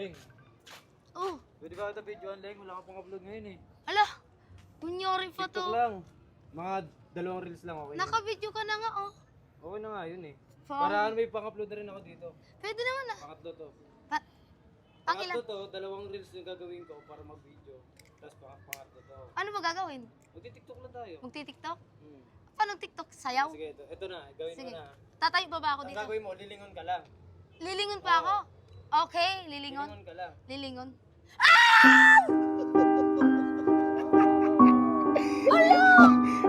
Leng. Oh, Pwede ba kita videoan, Leng? Wala ka pang upload ngayon eh. ala. Kunyari pa TikTok to. lang. Mga 2 reels lang, okay? Naka-video ka na nga, oh. Okay na nga yun eh. Fun. Para ano, may pang-upload na rin ako dito. Pwede naman ah. Pangatlo to. Ang ilan? Pangatlo to, 2 reels yung gagawin ko para mag-video. Tapos pangatlo to. Ano ba gagawin? Magti-TikTok lang tayo. Magti-tiktok? Hmm. Paano TikTok? Sayaw? Sige, ito na. Gawin Sige. mo na. Tatayo pa ba ako Ang dito? gagawin mo, lilingon ka lang. Lilingon pa ako? Okay, lilingon. Lilingon ka lang. Lilingon.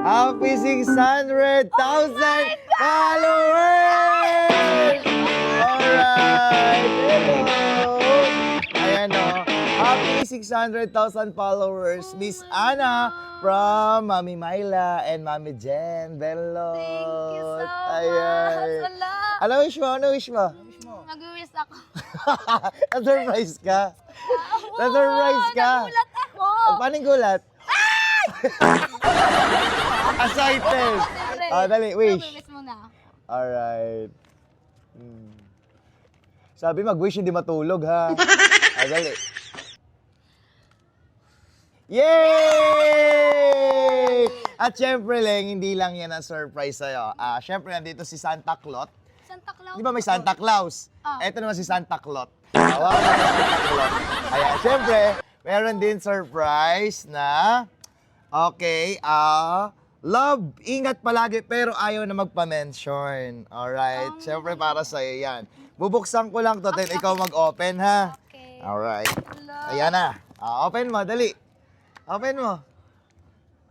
Happy 600,000 followers! Alright! Hello! Ayan o. Happy 600,000 followers, Miss Ana from Mami Myla and Mami Jen Bello. Thank you so much. Ayan. Wala. Ano wish mo? Ano wish mo? Mag-wish ako. Na-surprise ka? Na-surprise ka? Nagulat ako. Paano yung gulat? Excited! Siyempre. Dali, wish. Mag-wish muna. Alright. Sabi mag-wish, hindi matulog ha. Dali. Yay! At syempre, Leng, hindi lang yan ang surprise sa'yo. Syempre, nandito si Santa Claus. Santa Claus. Di ba may Santa Claus? Ah. Ito naman si Santa Claus. Tawa ka na Santa Claus. Ayan, syempre, meron din surprise na, okay, love, ingat palagi, pero ayaw na magpa-mention. Alright, syempre para sa'yo yan. Bubuksan ko lang to, then ikaw mag-open ha. Okay. Alright. Hello. Ayan na. Open mo, dali. Open mo.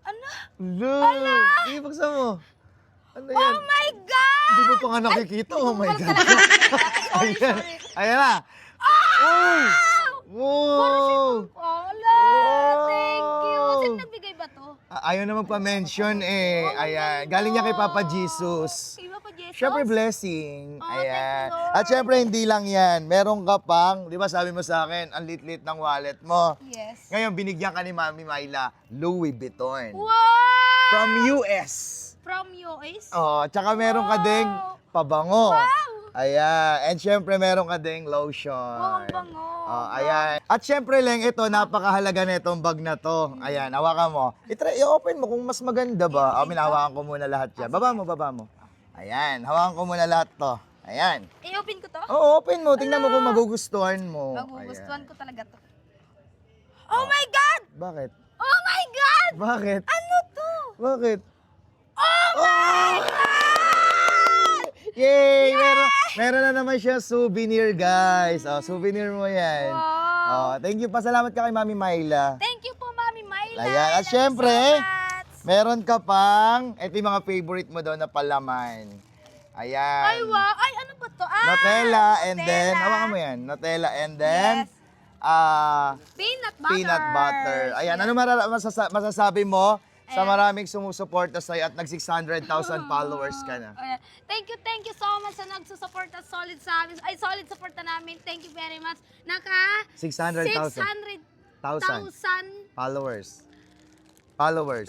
Ano? Ala! Sige, buksan mo. Ano yan? Oh my God! Hindi mo pa nga nakikita. Oh my God. Ayan. Ayan na. Uy! Wow! Wala. Thank you. Sino nagbigay ba to? Ayaw na magpa-mention eh. Ayan. Galing niya kay Papa Jesus. Iba pa, Jesus? Siyempre blessing. Oh, Ayan. thank you, Lord. At siyempre hindi lang yan. Meron ka pang, di ba sabi mo sa akin, ang lit-lit ng wallet mo. Yes. Ngayon, binigyan ka ni Mami Myla, Louis Vuitton. Wow! From US. From US? Oh, tsaka meron ka ding pabango. Wow! Ayan. And syempre meron ka ding lotion. Wow, ang bango. Oh, ayan. At syempre, Leng, ito, napakahalaga na itong bag na to. Ayan, hawakan mo. I-open mo kung mas maganda ba. Hawakan ko muna lahat yan. Baba mo, baba mo. Ayan, hawakan ko muna lahat to. Ayan. I-open ko to? Oo, open mo. Tingnan mo kung magugustuhan mo. Magugustuhan Ayan. ko talaga to. Oh my God! Bakit? Oh my God! Bakit? Ano to? Bakit? Oh my God! Yay! Meron na naman siya souvenir, guys. Oh, souvenir mo yan. Wow! Oh, thank you. Pasalamat ka kay Mami Myla. Thank you po, Mami Myla. Ayan. At Thank you syempre, so much. meron ka pang, ito yung mga favorite mo daw na palaman. Ayan. Ay, wow. Ay, ano ba to? Nutella and then, Nutella. hawakan mo yan. Nutella and then, Yes. Peanut butter. peanut butter. Ayan. Ano masasabi mo sa maraming sumusuporta sa'yo at nag-600,000 followers ka na? Ayan. Thank you so much sa nagsusuporta solid sa amin. Ay, solid suporta namin. Thank you very much. 600,000. 600,000 Followers. Followers.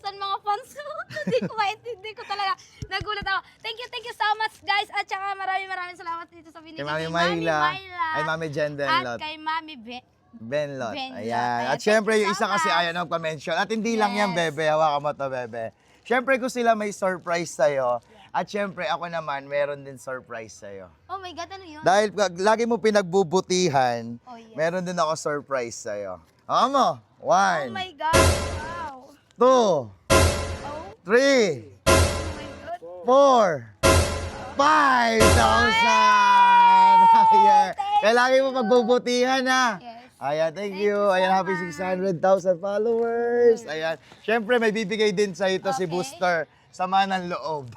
mga fans ko. Hindi ko maintindihan ko talaga. Nagulat ako. Thank you so much guys. At saka maraming salamat dito sa binigay Kay Mami ni Mami Myla. Myla. Ay, Mami Jen At Denlot. kay Mami Benlot. Benlot. Ayan. Ayan, At thank syempre, you yung so isa kasi much. ayaw na magpa-mention. At hindi lang yan, Yes. Bebe. Hawakan mo to, Bebe. Syempre, kung sila may surprise sa'yo. At syempre, ako naman, meron din surprise sa'yo. Oh my God, ano yun? Dahil lagi mo pinagbubutihan, Oh, yes. meron din ako surprise sa'yo. Hawakan mo. Oh 1, my God. Wow. 2, Oh, 3, oh my God. 4, 5,000! Ayan. Kaya lagi mo pagbubutihan, ha? Yes. Ayan, thank Thank you. you so Ayan, happy much. 600,000 followers. Ayan. Siyempre, may bibigay din sa ito si Okay. Booster. Sama ng loob.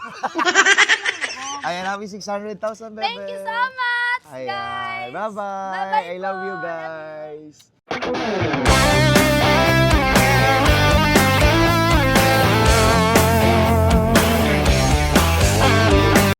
Ayan, happy 600,000, bebe. Thank you so much, Ayan. guys. Bye-bye. Bye-bye I love po. you, Love you. guys.